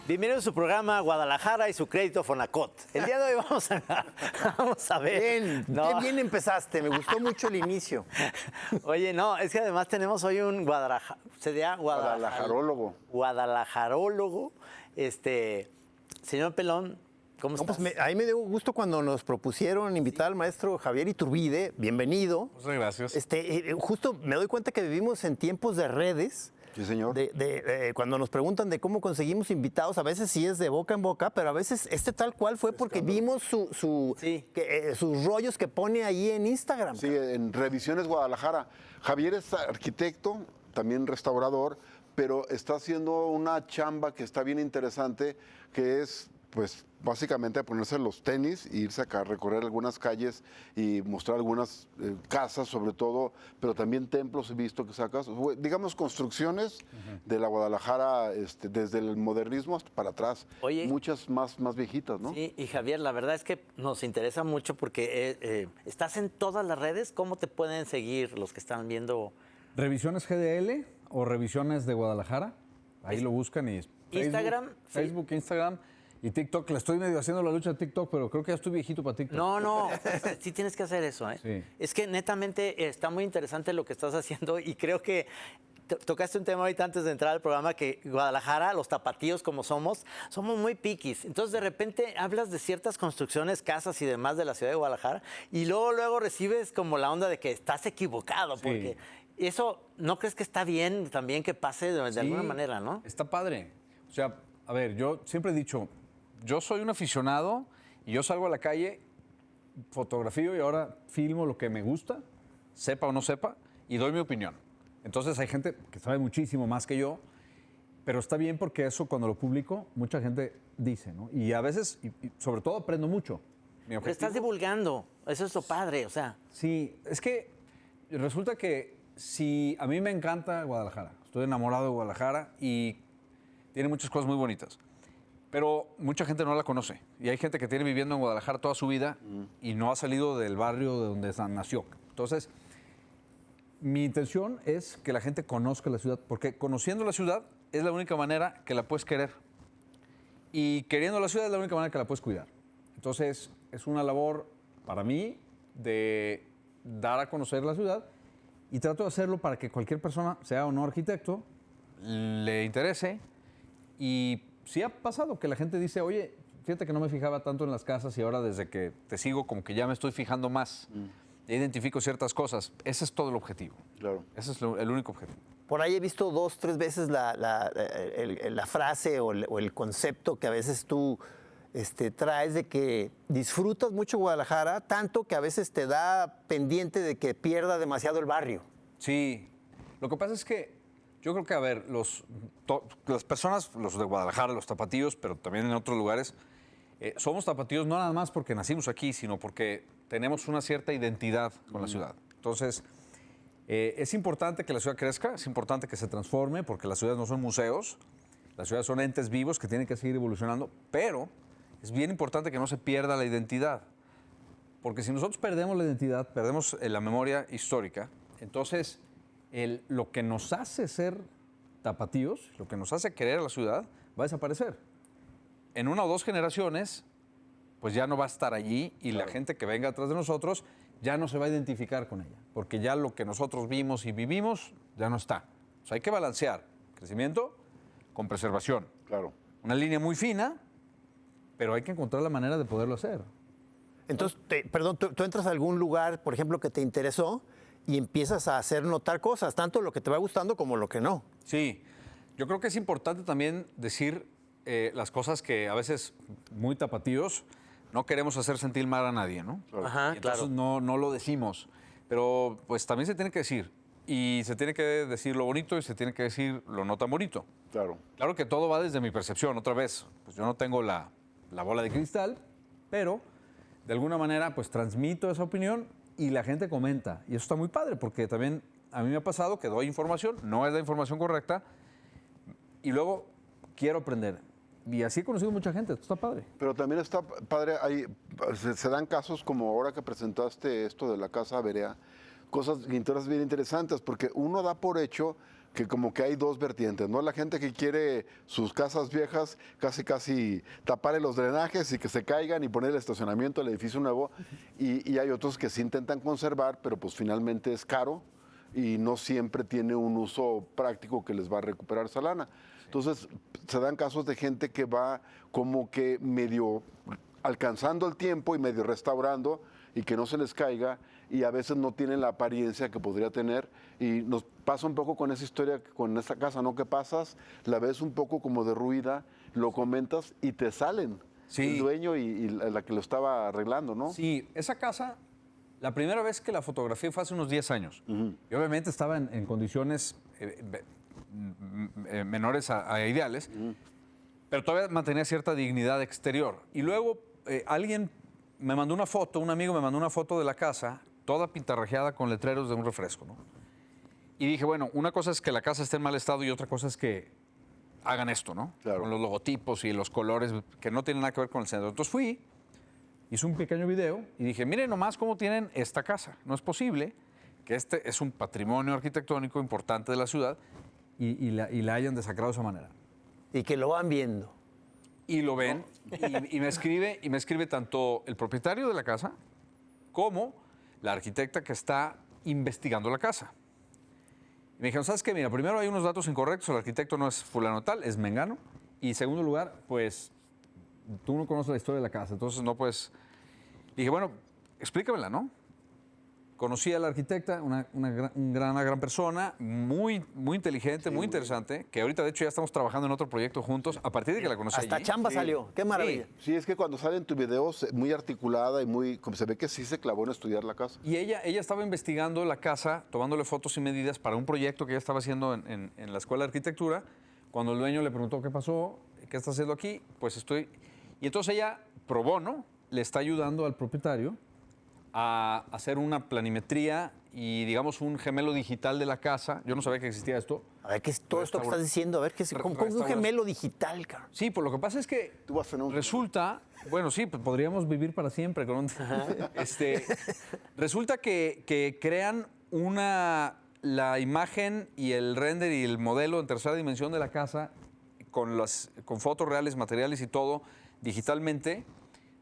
Bienvenido a su programa Guadalajara y su crédito Fonacot. El día de hoy vamos a ver. Bien, qué bien empezaste, me gustó mucho el inicio. Oye, no, es que además tenemos hoy un Guadalajarólogo. Guadalajarólogo. Señor Pelón, ¿cómo No, estás? pues ahí me dio gusto cuando nos propusieron invitar al maestro Javier Iturbide. Bienvenido. Muchas gracias. Justo me doy cuenta que vivimos en tiempos de redes. Sí, señor. Cuando nos preguntan de cómo conseguimos invitados, a veces sí es de boca en boca, pero a veces tal cual fue porque vimos sus rollos que pone ahí en Instagram. Sí, en Revisiones Guadalajara. Javier es arquitecto, también restaurador, pero está haciendo una chamba que está bien interesante, que es, pues, básicamente ponerse los tenis e irse a recorrer algunas calles y mostrar algunas casas, sobre todo, pero también templos he visto que sacas, digamos, construcciones de la Guadalajara desde el modernismo hasta para atrás. Oye, muchas más viejitas, ¿no? Sí, y Javier, la verdad es que nos interesa mucho porque estás en todas las redes. ¿Cómo te pueden seguir los que están viendo? ¿Revisiones GDL o Revisiones de Guadalajara? Ahí lo buscan y Facebook, Instagram y TikTok. Le estoy medio haciendo la lucha de TikTok, pero creo que ya estoy viejito para TikTok. No, sí tienes que hacer eso, ¿eh? Sí. Es que netamente está muy interesante lo que estás haciendo y creo que tocaste un tema ahorita antes de entrar al programa, que Guadalajara, los tapatíos como somos muy piquis. Entonces, de repente hablas de ciertas construcciones, casas y demás de la ciudad de Guadalajara y luego recibes como la onda de que estás equivocado, porque eso, ¿no crees que está bien también que pase de alguna manera, no? Está padre. O sea, a ver, yo siempre he dicho, yo soy un aficionado y yo salgo a la calle, fotografío y ahora filmo lo que me gusta, sepa o no sepa, y doy mi opinión. Entonces hay gente que sabe muchísimo más que yo, pero está bien porque eso cuando lo publico, mucha gente dice, ¿no? Y a veces, y sobre todo aprendo mucho. Mi Pero estás divulgando, eso es lo padre, o sea. Sí, es que resulta que si a mí me encanta Guadalajara, estoy enamorado de Guadalajara y tiene muchas cosas muy bonitas, pero mucha gente no la conoce. Y hay gente que tiene viviendo en Guadalajara toda su vida y no ha salido del barrio de donde nació. Entonces, mi intención es que la gente conozca la ciudad, porque conociendo la ciudad es la única manera que la puedes querer. Y queriendo la ciudad es la única manera que la puedes cuidar. Entonces, es una labor para mí de dar a conocer la ciudad y trato de hacerlo para que cualquier persona, sea o no arquitecto, le interese. Y sí ha pasado que la gente dice, oye, fíjate que no me fijaba tanto en las casas y ahora desde que te sigo como que ya me estoy fijando más. Ya identifico ciertas cosas. Ese es todo el objetivo. Claro. Ese es el único objetivo. Por ahí he visto 2, 3 veces la frase o el concepto que a veces tú traes de que disfrutas mucho Guadalajara, tanto que a veces te da pendiente de que pierda demasiado el barrio. Sí. Lo que pasa es que yo creo que, a ver, las personas, los de Guadalajara, los tapatíos, pero también en otros lugares, somos tapatíos no nada más porque nacimos aquí, sino porque tenemos una cierta identidad con la ciudad. Entonces, es importante que la ciudad crezca, es importante que se transforme, porque las ciudades no son museos, las ciudades son entes vivos que tienen que seguir evolucionando, pero es bien importante que no se pierda la identidad, porque si nosotros perdemos la identidad, perdemos la memoria histórica, entonces lo que nos hace ser tapatíos, lo que nos hace querer a la ciudad, va a desaparecer. En 1 o 2 generaciones, pues ya no va a estar allí y la gente que venga atrás de nosotros ya no se va a identificar con ella, porque ya lo que nosotros vimos y vivimos ya no está. O sea, hay que balancear crecimiento con preservación. Claro. Una línea muy fina, pero hay que encontrar la manera de poderlo hacer. Entonces, tú entras a algún lugar, por ejemplo, que te interesó y empiezas a hacer notar cosas, tanto lo que te va gustando como lo que no. Sí, yo creo que es importante también decir las cosas que a veces muy tapatíos no queremos hacer sentir mal a nadie, ¿no? Ajá, y entonces claro. no lo decimos. Pero pues también se tiene que decir. Y se tiene que decir lo bonito y se tiene que decir lo no tan bonito. Claro. Claro que todo va desde mi percepción, otra vez. Pues yo no tengo la bola de cristal, pero de alguna manera pues transmito esa opinión y la gente comenta. Y eso está muy padre porque también a mí me ha pasado que doy información, no es la información correcta, y luego quiero aprender. Y así he conocido mucha gente, esto está padre. Pero también está padre, se dan casos como ahora que presentaste esto de la Casa Berea, cosas bien interesantes, porque uno da por hecho que como que hay dos vertientes, ¿no? La gente que quiere sus casas viejas casi taparle los drenajes y que se caigan y poner el estacionamiento al edificio nuevo, y hay otros que sí intentan conservar, pero pues finalmente es caro y no siempre tiene un uso práctico que les va a recuperar esa lana. Entonces, se dan casos de gente que va como que medio alcanzando el tiempo y medio restaurando y que no se les caiga, y a veces no tienen la apariencia que podría tener. Y nos pasa un poco con esa historia, con esta casa, ¿no? Que pasas, la ves un poco como derruida, lo comentas y te salen Sí. el dueño y la que lo estaba arreglando, ¿no? Sí, esa casa, la primera vez que la fotografié fue hace unos 10 años. Y obviamente estaba en condiciones menores a ideales, pero todavía mantenía cierta dignidad exterior. Y luego alguien me mandó una foto, un amigo me mandó una foto de la casa, toda pintarrajeada con letreros de un refresco, ¿no? Y dije, bueno, una cosa es que la casa esté en mal estado y otra cosa es que hagan esto, ¿no? Claro. Con los logotipos y los colores que no tienen nada que ver con el centro. Entonces fui, hice un pequeño video y dije, miren nomás cómo tienen esta casa. No es posible que este es un patrimonio arquitectónico importante de la ciudad y la hayan desacrado de esa manera. Y que lo van viendo. Y lo ven y me escribe tanto el propietario de la casa como la arquitecta que está investigando la casa. Y me dijeron, ¿sabes qué? Mira, primero hay unos datos incorrectos, el arquitecto no es fulano tal, es mengano. Y en segundo lugar, pues tú no conoces la historia de la casa, entonces no puedes... Dije, bueno, explícamela, ¿no? Conocí a la arquitecta, una gran persona, muy inteligente, muy interesante, que ahorita de hecho ya estamos trabajando en otro proyecto juntos, a partir de que la conocí Hasta allí. chamba salió. Qué maravilla. Sí, es que cuando sale en tu video muy articulada y muy, como se ve que sí se clavó en estudiar la casa. Y ella estaba investigando la casa, tomándole fotos y medidas para un proyecto que ella estaba haciendo en la Escuela de Arquitectura. Cuando el dueño le preguntó qué pasó, qué está haciendo aquí, pues estoy... Y entonces ella, pro bono, le está ayudando al propietario a hacer una planimetría y, digamos, un gemelo digital de la casa. Yo no sabía que existía esto. A ver, ¿qué es todo esto que estás diciendo? A ver, ¿qué es? ¿Cómo un Restauración. gemelo digital, cabrón? Sí, pues lo que pasa es que Tú vas a tener un- resulta, bueno, sí, pues podríamos vivir para siempre con un... Resulta que crean la imagen y el render y el modelo en tercera dimensión de la casa con fotos reales, materiales y todo digitalmente,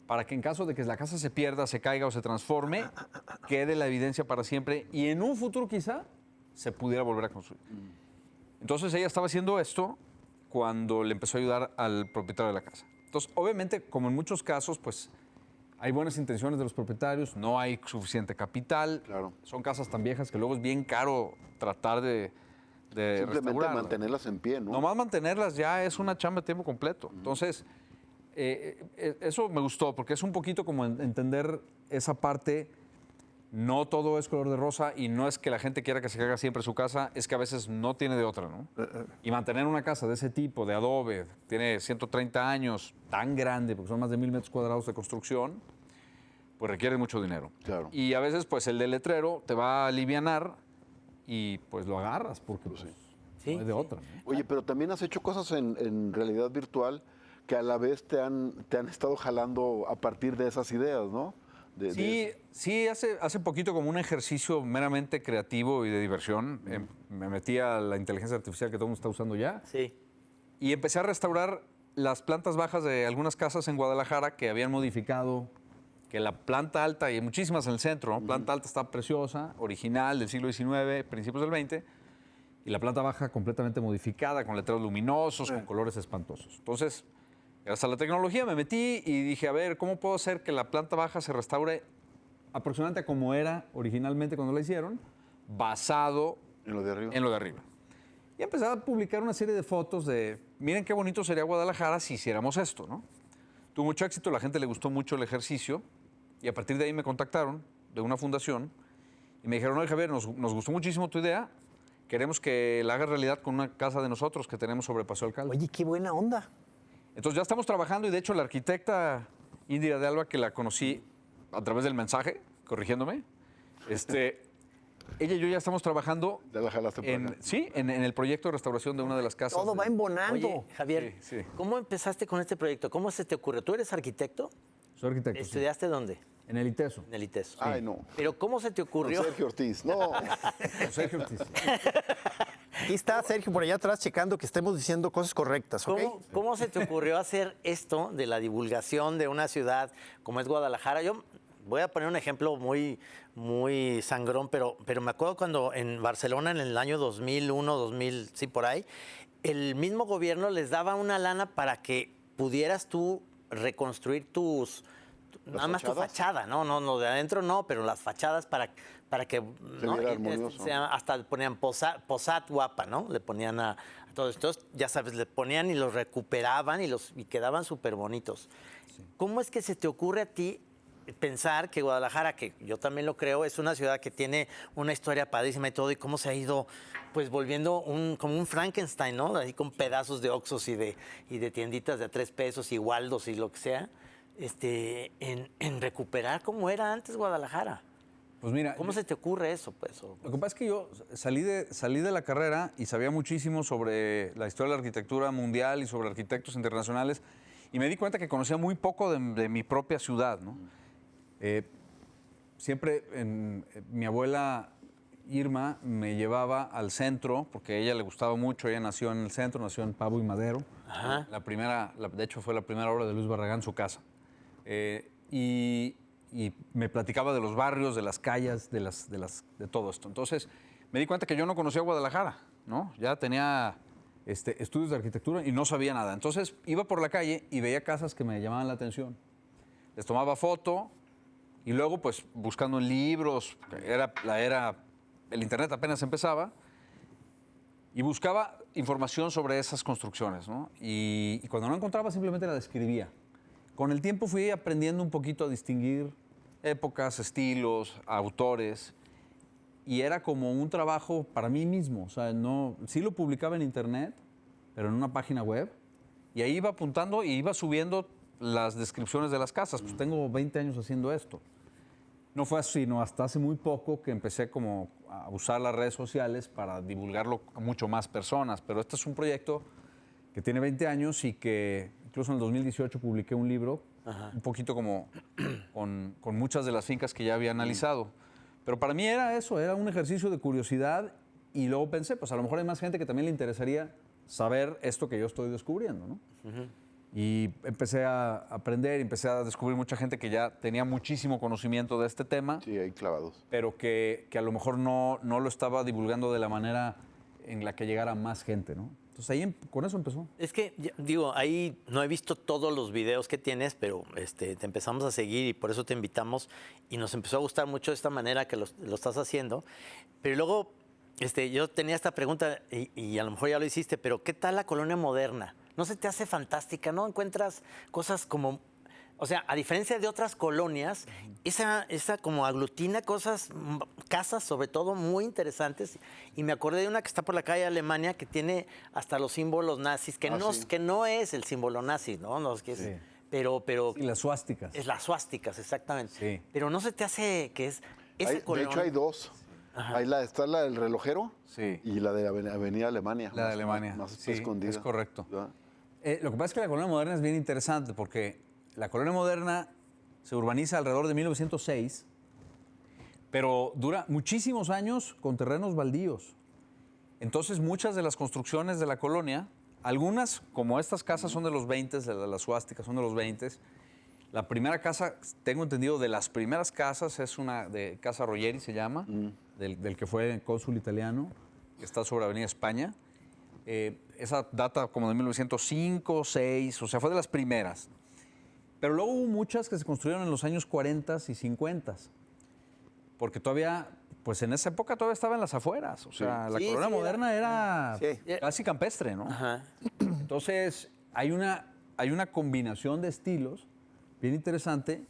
para que en caso de que la casa se pierda, se caiga o se transforme, quede la evidencia para siempre y en un futuro quizá se pudiera volver a construir. Entonces ella estaba haciendo esto cuando le empezó a ayudar al propietario de la casa. Entonces, obviamente, como en muchos casos, pues hay buenas intenciones de los propietarios, no hay suficiente capital, Claro. son casas tan viejas que luego es bien caro tratar de Simplemente restaurarlas. mantenerlas en pie, ¿no? Nomás mantenerlas ya es una chamba de tiempo completo. Entonces, eso me gustó, porque es un poquito como entender esa parte. No todo es color de rosa y no es que la gente quiera que se haga siempre su casa, es que a veces no tiene de otra, ¿no? Y mantener una casa de ese tipo, de adobe, tiene 130 años, tan grande, porque son más de 1000 metros cuadrados de construcción, pues requiere mucho dinero. Claro. Y a veces, pues el del letrero te va a alivianar y pues lo agarras, porque pues, Sí, no hay de sí. otra, ¿no? Oye, pero también has hecho cosas en realidad virtual que a la vez te han estado jalando a partir de esas ideas, ¿no? Sí, hace poquito como un ejercicio meramente creativo y de diversión, me metí a la inteligencia artificial que todo el mundo está usando ya Sí. y empecé a restaurar las plantas bajas de algunas casas en Guadalajara que habían modificado, que la planta alta, y hay muchísimas en el centro, ¿no? Planta alta está preciosa, original del siglo XIX, principios del XX, y la planta baja completamente modificada, con letreros luminosos, con colores espantosos. Entonces, gracias a la tecnología me metí y dije, a ver, ¿cómo puedo hacer que la planta baja se restaure aproximadamente como era originalmente cuando la hicieron, basado En lo de arriba. en lo de arriba? Y empecé a publicar una serie de fotos de, miren qué bonito sería Guadalajara si hiciéramos esto, ¿no? Tuvo mucho éxito, la gente le gustó mucho el ejercicio y a partir de ahí me contactaron de una fundación y me dijeron, oye Javier, nos gustó muchísimo tu idea, queremos que la hagas realidad con una casa de nosotros que tenemos sobre Paseo Alcalde. Oye, qué buena onda. Entonces ya estamos trabajando y de hecho la arquitecta Indira de Alba, que la conocí a través del mensaje, corrigiéndome, ella y yo ya estamos trabajando Ya la jalaste por acá. en el proyecto de restauración de una de las casas. Todo va embonando. Oye, Javier, Sí, sí. ¿cómo empezaste con este proyecto? ¿Cómo se te ocurrió? ¿Tú eres arquitecto? Soy arquitecto. sí. ¿Estudiaste dónde? En el ITESO. En el ITESO. Ay, no. Pero ¿cómo se te Con ocurrió? Sergio Ortiz. No. Con Sergio Ortiz. Aquí está Sergio por allá atrás checando que estemos diciendo cosas correctas, ¿ok? ¿Cómo se te ocurrió hacer esto de la divulgación de una ciudad como es Guadalajara? Yo voy a poner un ejemplo muy sangrón, pero me acuerdo cuando en Barcelona en el año 2001, 2000, sí, por ahí, el mismo gobierno les daba una lana para que pudieras tú reconstruir nada más tu fachadas? fachada, no, de adentro no, pero las fachadas para que ¿no? viera armonioso. Hasta le ponían posat guapa, ¿no? Le ponían a todos. Entonces, ya sabes, le ponían y los recuperaban y quedaban súper bonitos. ¿Cómo es que se te ocurre a ti pensar que Guadalajara, que yo también lo creo, es una ciudad que tiene una historia padrísima y todo, y cómo se ha ido pues volviendo como un Frankenstein, ¿no? Así con pedazos de Oxxos y de tienditas de a 3 pesos y Waldos y lo que sea, en recuperar como era antes Guadalajara. Pues mira, ¿Cómo se te ocurre eso, pues? lo que pasa es que yo salí de la carrera y sabía muchísimo sobre la historia de la arquitectura mundial y sobre arquitectos internacionales y me di cuenta que conocía muy poco de mi propia ciudad, ¿no? Siempre mi abuela Irma me llevaba al centro porque a ella le gustaba mucho, ella nació en el centro, nació en Pavo y Madero. Ajá. De hecho fue la primera obra de Luis Barragán, su casa. Y me platicaba de los barrios, de las calles, de todo esto. Entonces me di cuenta que yo no conocía Guadalajara, ¿no? Ya tenía estudios de arquitectura y no sabía nada. Entonces iba por la calle y veía casas que me llamaban la atención. Les tomaba foto y luego, pues, buscando en libros, el internet apenas empezaba, y buscaba información sobre esas construcciones, ¿no? Y cuando no encontraba, simplemente la describía. Con el tiempo fui aprendiendo un poquito a distinguir épocas, estilos, autores, y era como un trabajo para mí mismo. O sea, sí lo publicaba en internet, pero en una página web, y ahí iba apuntando y iba subiendo las descripciones de las casas. Pues tengo 20 años haciendo esto. No fue así, sino hasta hace muy poco que empecé como a usar las redes sociales para divulgarlo a mucho más personas. Pero este es un proyecto que tiene 20 años y que incluso en el 2018 publiqué un libro, un poquito como con muchas de las fincas que ya había analizado. Pero para mí era eso, era un ejercicio de curiosidad y luego pensé, pues a lo mejor hay más gente que también le interesaría saber esto que yo estoy descubriendo, ¿no? Y empecé a aprender, empecé a descubrir mucha gente que ya tenía muchísimo conocimiento de este tema, Sí, ahí clavados. pero que a lo mejor no lo estaba divulgando de la manera en la que llegara más gente, ¿no? Entonces ahí con eso empezó. Es que, digo, ahí no he visto todos los videos que tienes, pero te empezamos a seguir y por eso te invitamos y nos empezó a gustar mucho esta manera que lo estás haciendo. Pero luego, yo tenía esta pregunta y a lo mejor ya lo hiciste, pero ¿qué tal la colonia moderna? ¿No se te hace fantástica? ¿No encuentras cosas como... O sea, a diferencia de otras colonias, esa como aglutina casas sobre todo muy interesantes. Y me acordé de una que está por la calle Alemania que tiene hasta los símbolos nazis, que no es el símbolo nazi, ¿no? No es que es, Sí. pero Y las suásticas. es las suásticas, exactamente. Sí. Pero no se te hace que es esa De colonia. hecho, hay dos. Está la del relojero Sí. y la de Avenida Alemania. La de Alemania. Más Sí, escondida. es correcto. ¿Ya? Lo que pasa es que la colonia moderna es bien interesante porque la colonia moderna se urbaniza alrededor de 1906, pero dura muchísimos años con terrenos baldíos. Entonces, muchas de las construcciones de la colonia, algunas, como estas casas, son de los 20, de las suásticas son de los 20. La primera casa, tengo entendido, de las primeras casas es una de Casa Ruggeri, se llama, del que fue cónsul italiano, que está sobre Avenida España. Esa data como de 1905, 6, o sea, fue de las primeras. Pero luego hubo muchas que se construyeron en los años 40 y 50, porque todavía, pues en esa época todavía estaba en las afueras. O sea, la Sí, colonia sí, moderna era Sí. casi campestre, ¿no? Ajá. Entonces, hay una combinación de estilos bien interesante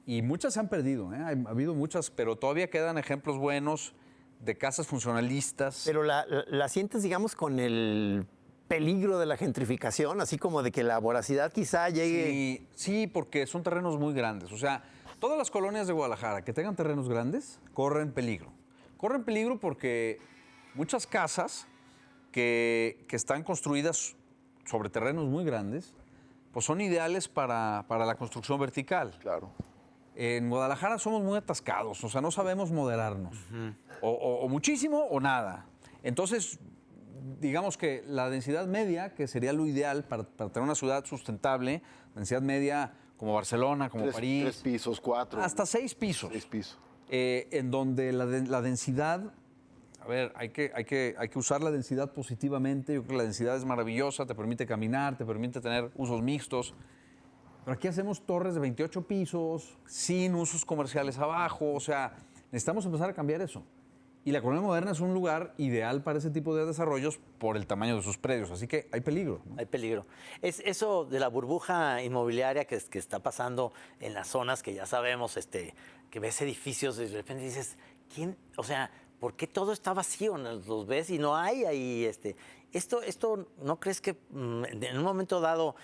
Y muchas se han perdido, ¿eh? Ha habido muchas, pero todavía quedan ejemplos buenos de casas funcionalistas. Pero la sientes, digamos, con el peligro de la gentrificación, así como de que la voracidad quizá llegue... Sí, porque son terrenos muy grandes. O sea, todas las colonias de Guadalajara que tengan terrenos grandes corren peligro. Corren peligro porque muchas casas que están construidas sobre terrenos muy grandes, pues son ideales para la construcción vertical. Claro. En Guadalajara somos muy atascados, o sea, no sabemos moderarnos. O muchísimo o nada. Entonces, digamos que la densidad media, que sería lo ideal para tener una ciudad sustentable, densidad media como Barcelona, como París. 3 pisos, 4. Hasta 6 pisos. 6 pisos. En donde la densidad, a ver, hay que usar la densidad positivamente. Yo creo que la densidad es maravillosa, te permite caminar, te permite tener usos mixtos. Pero aquí hacemos torres de 28 pisos, sin usos comerciales abajo. O sea, necesitamos empezar a cambiar eso. Y la colonia moderna es un lugar ideal para ese tipo de desarrollos por el tamaño de sus predios. Así que hay peligro, ¿no? Hay peligro. Es eso de la burbuja inmobiliaria que está pasando en las zonas que ya sabemos, que ves edificios y de repente dices, ¿quién? O sea, ¿por qué todo está vacío? Los ves y no hay ahí. Esto, ¿no crees que en un momento dado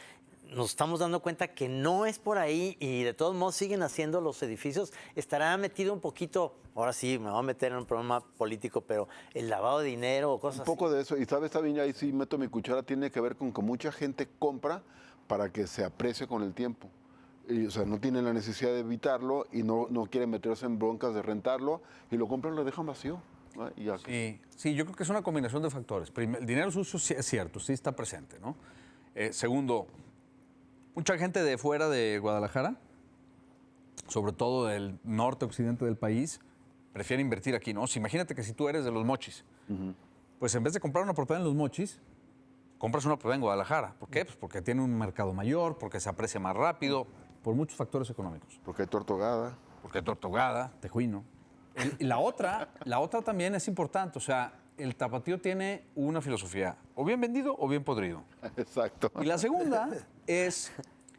nos estamos dando cuenta que no es por ahí y de todos modos siguen haciendo los edificios? Estará metido un poquito, ahora sí, me voy a meter en un problema político, pero el lavado de dinero o cosas Un poco de eso. Y sabes, también ahí sí meto mi cuchara, tiene que ver con que mucha gente compra para que se aprecie con el tiempo. Y, o sea, no tienen la necesidad de evitarlo y no quieren meterse en broncas de rentarlo y lo compran y lo dejan vacío. ¿no? Y ya. Sí, yo creo que es una combinación de factores. El dinero sucio sí es cierto, sí está presente, ¿no? Segundo, mucha gente de fuera de Guadalajara, sobre todo del norte occidente del país, prefiere invertir aquí, ¿no? Imagínate que si tú eres de Los Mochis, pues en vez de comprar una propiedad en Los Mochis, compras una propiedad en Guadalajara. ¿Por qué? Pues porque tiene un mercado mayor, porque se aprecia más rápido, por muchos factores económicos. Porque hay tortogada. Porque hay tortogada, tejuino. Y la otra también es importante, o sea, el tapatío tiene una filosofía, o bien vendido o bien podrido. Exacto. Y la segunda es,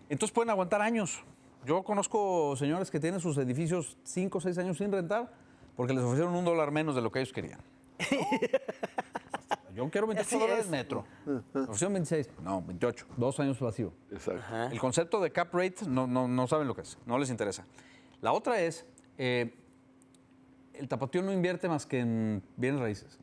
entonces pueden aguantar años. Yo conozco señores que tienen sus edificios 5 o 6 años sin rentar porque les ofrecieron $1 menos de lo que ellos querían. Yo quiero $28 metro. Me ofrecieron 26, no, 28, 2 años vacío. Exacto. Ajá. El concepto de cap rate no saben lo que es, no les interesa. La otra es, el tapatío no invierte más que en bienes raíces.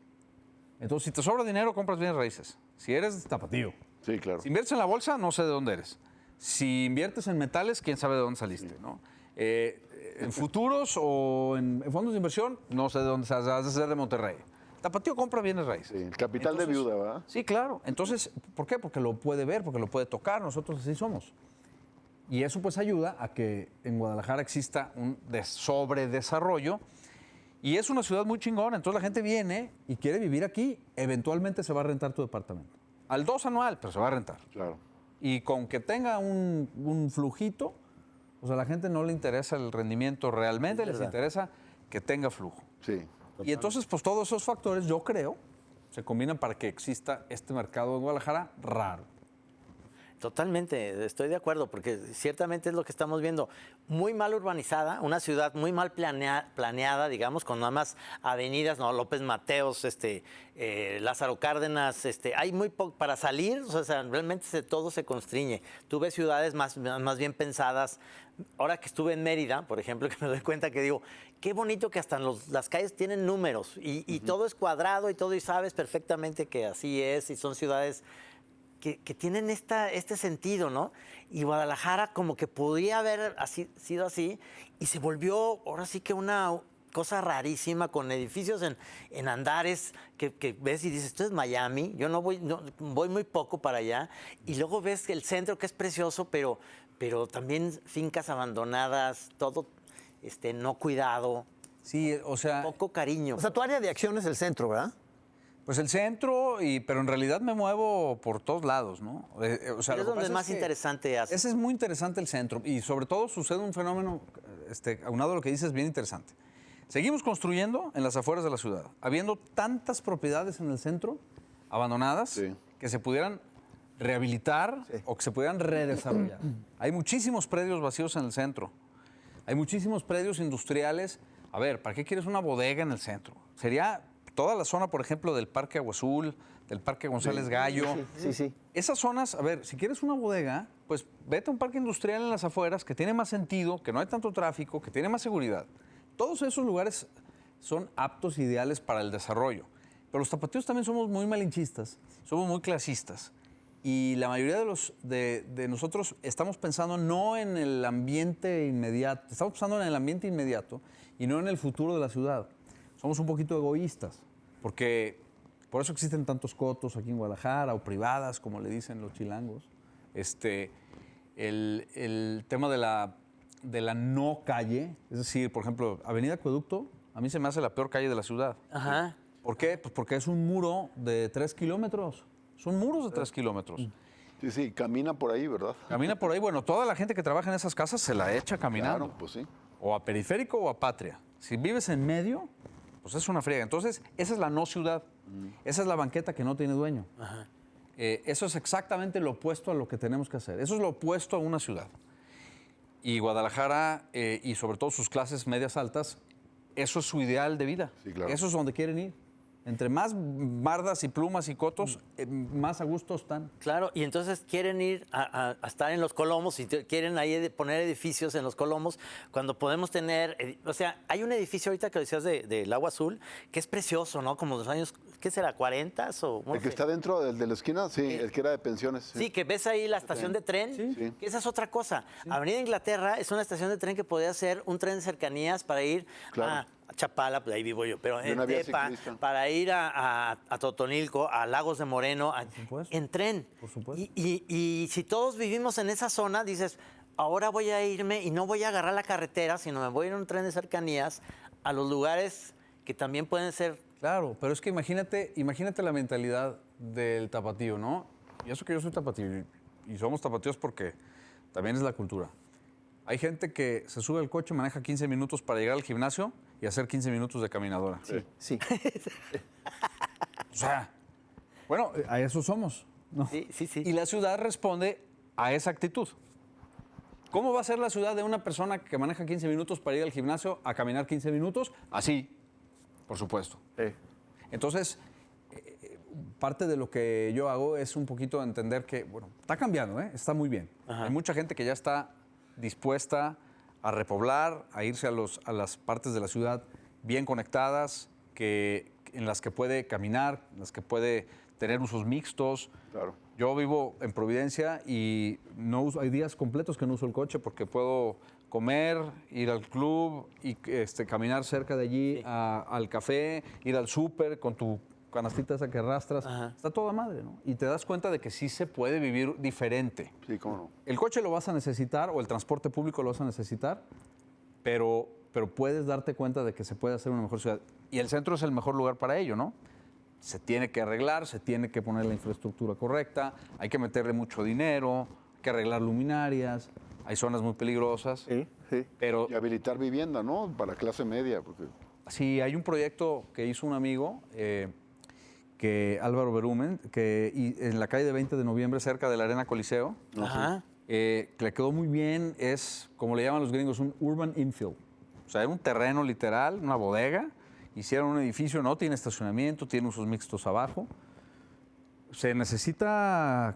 Entonces, si te sobra dinero, compras bienes raíces. Si eres tapatío. Sí, claro. Si inviertes en la bolsa, no sé de dónde eres. Si inviertes en metales, quién sabe de dónde saliste, ¿no? En futuros o en fondos de inversión, no sé de dónde has de ser de Monterrey. Tapatío compra bienes raíces. Sí, el capital de viuda, ¿verdad? Sí, claro. Entonces, ¿por qué? Porque lo puede ver, porque lo puede tocar. Nosotros así somos. Y eso pues ayuda a que en Guadalajara exista un sobredesarrollo. Y es una ciudad muy chingona. Entonces la gente viene y quiere vivir aquí. Eventualmente se va a rentar tu departamento. Al 2 anual, pero se va a rentar. Claro. Y con que tenga un flujito, o sea, a la gente no le interesa el rendimiento realmente, les interesa que tenga flujo. Sí. Y entonces, pues todos esos factores, yo creo, se combinan para que exista este mercado en Guadalajara raro. Totalmente, estoy de acuerdo, porque ciertamente es lo que estamos viendo. Muy mal urbanizada, una ciudad muy mal planeada, digamos, con nada más avenidas, ¿no? López Mateos, Lázaro Cárdenas, hay muy poco para salir, o sea, realmente todo se constriñe. Tú ves ciudades más bien pensadas. Ahora que estuve en Mérida, por ejemplo, que me doy cuenta que digo, qué bonito que hasta las calles tienen números y todo es cuadrado y todo, y sabes perfectamente que así es, y son ciudades que tienen este sentido, ¿no? Y Guadalajara como que podía haber sido así y se volvió ahora sí que una cosa rarísima con edificios en andares que ves y dices, esto es Miami, yo voy muy poco para allá, y luego ves el centro que es precioso, pero también fincas abandonadas, todo no cuidado, Sí, o sea, poco cariño. O sea, tu área de acción es el centro, ¿verdad? pues el centro, pero en realidad me muevo por todos lados, ¿no? O sea, Pero lo es que donde pasa más que interesante hace. Ese es muy interesante el centro y sobre todo sucede un fenómeno, aunado a lo que dices, bien interesante. Seguimos construyendo en las afueras de la ciudad, habiendo tantas propiedades en el centro abandonadas Sí. que se pudieran rehabilitar o que se pudieran redesarrollar. Hay muchísimos predios vacíos en el centro. Hay muchísimos predios industriales. A ver, ¿para qué quieres una bodega en el centro? Sería toda la zona, por ejemplo, del Parque Agua Azul, del Parque González Gallo. Sí. Esas zonas, a ver, si quieres una bodega, pues vete a un parque industrial en las afueras que tiene más sentido, que no hay tanto tráfico, que tiene más seguridad. Todos esos lugares son aptos, ideales para el desarrollo. Pero los tapatíos también somos muy malinchistas, somos muy clasistas. Y la mayoría de nosotros estamos pensando no en el ambiente inmediato, estamos pensando en el ambiente inmediato y no en el futuro de la ciudad. Somos un poquito egoístas, porque por eso existen tantos cotos aquí en Guadalajara, o privadas, como le dicen los chilangos. El tema de la no calle, es decir, por ejemplo, Avenida Acueducto, a mí se me hace la peor calle de la ciudad. Ajá. ¿Por qué? Pues porque es un muro de 3 kilómetros. Son muros de 3 kilómetros. Sí, camina por ahí, ¿verdad? Camina por ahí, bueno, toda la gente que trabaja en esas casas se la echa caminando. Claro, pues sí. O a Periférico o a Patria. Si vives en medio, pues es una friega. Entonces, esa es la no ciudad. Esa es la banqueta que no tiene dueño. Ajá. Eso es exactamente lo opuesto a lo que tenemos que hacer. Eso es lo opuesto a una ciudad. Y Guadalajara, y sobre todo sus clases medias altas, eso es su ideal de vida. Sí, claro. Eso es donde quieren ir. Entre más bardas y plumas y cotos, más a gusto están. Claro, y entonces quieren ir a estar en los colomos y quieren ahí poner edificios en los colomos cuando podemos tener, o sea, hay un edificio ahorita que decías del Agua Azul que es precioso, ¿no? Como de los años, ¿qué será? ¿40s o? El que está dentro del de la esquina, sí, el que era de pensiones. Sí, que ves ahí la estación de tren, Sí. que esa es otra cosa. Avenida Inglaterra es una estación de tren que podría ser un tren de cercanías para ir Claro. a Chapala, pues ahí vivo yo, pero Y en una vía Tepa, ciclista. para ir a Totonilco, a Lagos de Moreno, supuesto. en tren. Por supuesto. Y si todos vivimos en esa zona, dices, ahora voy a irme y no voy a agarrar la carretera, sino me voy a ir en un tren de cercanías a los lugares que también pueden ser. Claro, pero es que imagínate la mentalidad del tapatío, ¿no? Y eso que yo soy tapatío, y somos tapatíos porque también es la cultura. Hay gente que se sube al coche, maneja 15 minutos para llegar al gimnasio y hacer 15 minutos de caminadora. Sí. O sea, bueno, a eso somos, ¿no? Sí. Y la ciudad responde a esa actitud. ¿Cómo va a ser la ciudad de una persona que maneja 15 minutos para ir al gimnasio a caminar 15 minutos? Así, por supuesto. Entonces, parte de lo que yo hago es un poquito entender que, bueno, está cambiando, está muy bien. Ajá. Hay mucha gente que ya está dispuesta a repoblar, a irse a las partes de la ciudad bien conectadas, en las que puede caminar, en las que puede tener usos mixtos. Claro. Yo vivo en Providencia y hay días completos que no uso el coche porque puedo comer, ir al club y caminar cerca de allí al café, ir al súper con tu canastita esa que arrastras. Ajá. Está toda madre, ¿no? Y te das cuenta de que sí se puede vivir diferente. Sí, cómo no. El coche lo vas a necesitar o el transporte público lo vas a necesitar, pero puedes darte cuenta de que se puede hacer una mejor ciudad. Y el centro es el mejor lugar para ello, ¿no? Se tiene que arreglar, se tiene que poner la infraestructura correcta, hay que meterle mucho dinero, hay que arreglar luminarias, hay zonas muy peligrosas. Sí. Pero Y habilitar vivienda, ¿no? Para clase media, porque... sí, hay un proyecto que hizo un amigo, Álvaro Berumen, en la calle de 20 de noviembre, cerca de la Arena Coliseo. Ajá. Le quedó muy bien, es como le llaman los gringos, un urban infill. O sea, un terreno literal, una bodega. Hicieron un edificio, no tiene estacionamiento, tiene usos mixtos abajo. Se necesita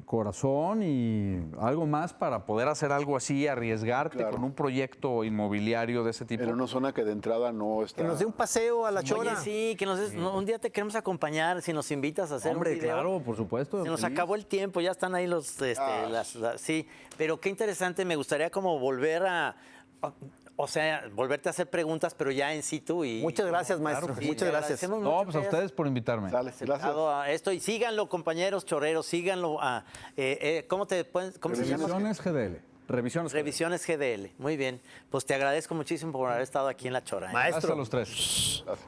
corazón y algo más para poder hacer algo así, arriesgarte Claro. con un proyecto inmobiliario de ese tipo. En una zona que de entrada no está... Que nos dé un paseo a la Chora. Oye, sí, que un día te queremos acompañar, si nos invitas a hacer Hombre, un video. claro, por supuesto. Se nos feliz. acabó el tiempo, ya están ahí los, sí, pero qué interesante, me gustaría como volver volverte a hacer preguntas, pero ya en situ. Muchas gracias, maestro. Sí, Muchas le gracias. agradecemos No, mucho pues a que hayas ustedes por invitarme. Dale, gracias. aceptado a esto y síganlo, compañeros chorreros, síganlo. ¿Cómo se llama? Revisiones GDL. Revisiones GDL. Revisiones GDL. Muy bien. Pues te agradezco muchísimo por haber estado aquí en La Chora. Hasta los tres. Gracias.